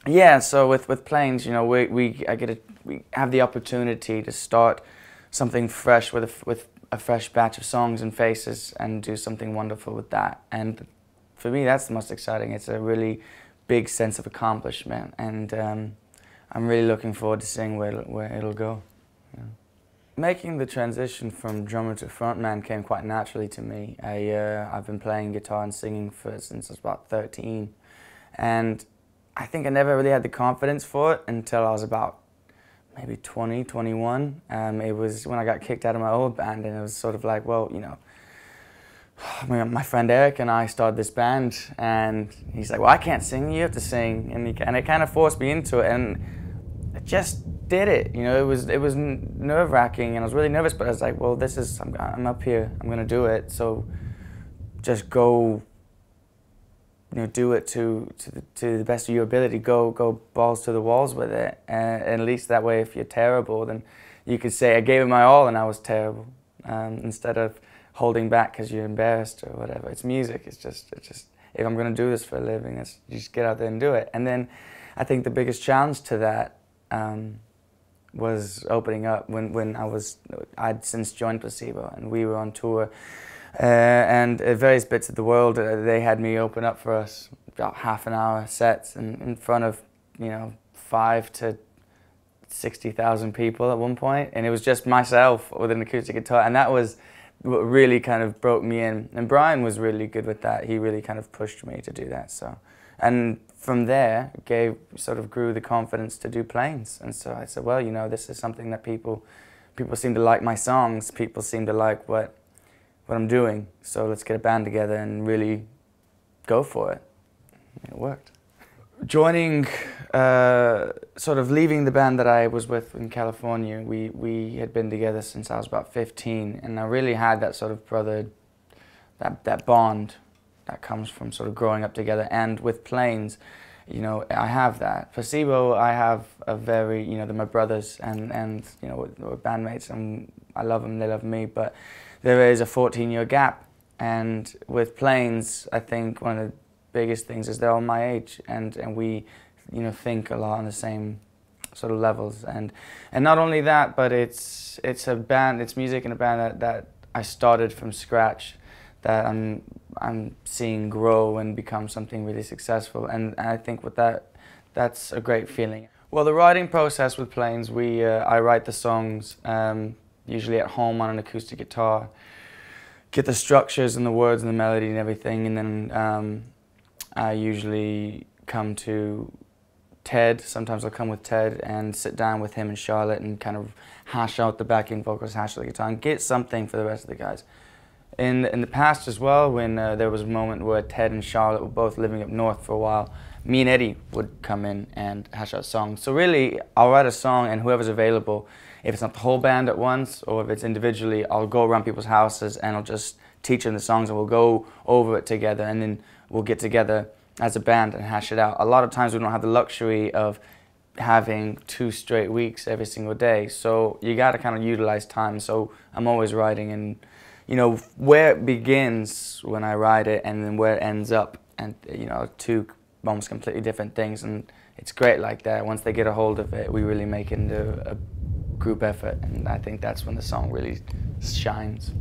Yeah, so with Planes, you know, we have the opportunity to start something fresh with a fresh batch of songs and faces and do something wonderful with that. And for me, that's the most exciting. It's a really big sense of accomplishment, and I'm really looking forward to seeing where it'll go. Yeah. Making the transition from drummer to frontman came quite naturally to me. I've been playing guitar and singing since I was about 13, and I think I never really had the confidence for it until I was about maybe 20, 21. It was when I got kicked out of my old band, and it was sort of like, well, you know, my friend Eric and I started this band, and he's like, well, I can't sing, you have to sing, and it kind of forced me into it, and I just did it. You know, it was nerve-wracking, and I was really nervous, but I was like, well, I'm up here, I'm gonna do it, so just go. You know, do it to the best of your ability. Go balls to the walls with it, and at least that way, if you're terrible, then you could say I gave it my all and I was terrible, instead of holding back because you're embarrassed or whatever. It's music. It's just if I'm going to do this for a living, you just get out there and do it. And then I think the biggest challenge to that was opening up when I'd since joined Placebo and we were on tour. And at various bits of the world, they had me open up for us about half-an-hour sets in front of, you know, 5 to 60,000 people at one point, and it was just myself with an acoustic guitar, and that was what really kind of broke me in. And Brian was really good with that. He really kind of pushed me to do that. So, and from there, sort of grew the confidence to do Planes. And so I said, well, you know, this is something that people seem to like my songs. People seem to like what I'm doing, so let's get a band together and really go for it. It worked. Joining, sort of leaving the band that I was with in California, we had been together since I was about 15, and I really had that sort of that bond that comes from sort of growing up together. And with Planes, you know, I have that. Placebo, I have a very, you know, they're my brothers, and you know, we're bandmates, and I love them, they love me, but there is a 14-year gap. And with Planes, I think one of the biggest things is they're all my age, and we, you know, think a lot on the same sort of levels. And not only that, but it's a band, it's music in a band that I started from scratch, that I'm seeing grow and become something really successful. And I think with that's a great feeling. Well, the writing process with Planes, I write the songs usually at home on an acoustic guitar, get the structures and the words and the melody and everything, and then I usually come to Ted. Sometimes I'll come with Ted and sit down with him and Charlotte and kind of hash out the backing vocals, hash out the guitar, and get something for the rest of the guys. In the past as well, when there was a moment where Ted and Charlotte were both living up north for a while, me and Eddie would come in and hash out songs. So really, I'll write a song, and whoever's available, if it's not the whole band at once or if it's individually, I'll go around people's houses and I'll just teach them the songs, and we'll go over it together, and then we'll get together as a band and hash it out. A lot of times we don't have the luxury of having 2 straight weeks every single day, so you got to kind of utilize time. So I'm always writing, and you know, where it begins when I write it and then where it ends up, and you know, 2 almost completely different things, and it's great like that. Once they get a hold of it, we really make it into a group effort, and I think that's when the song really shines.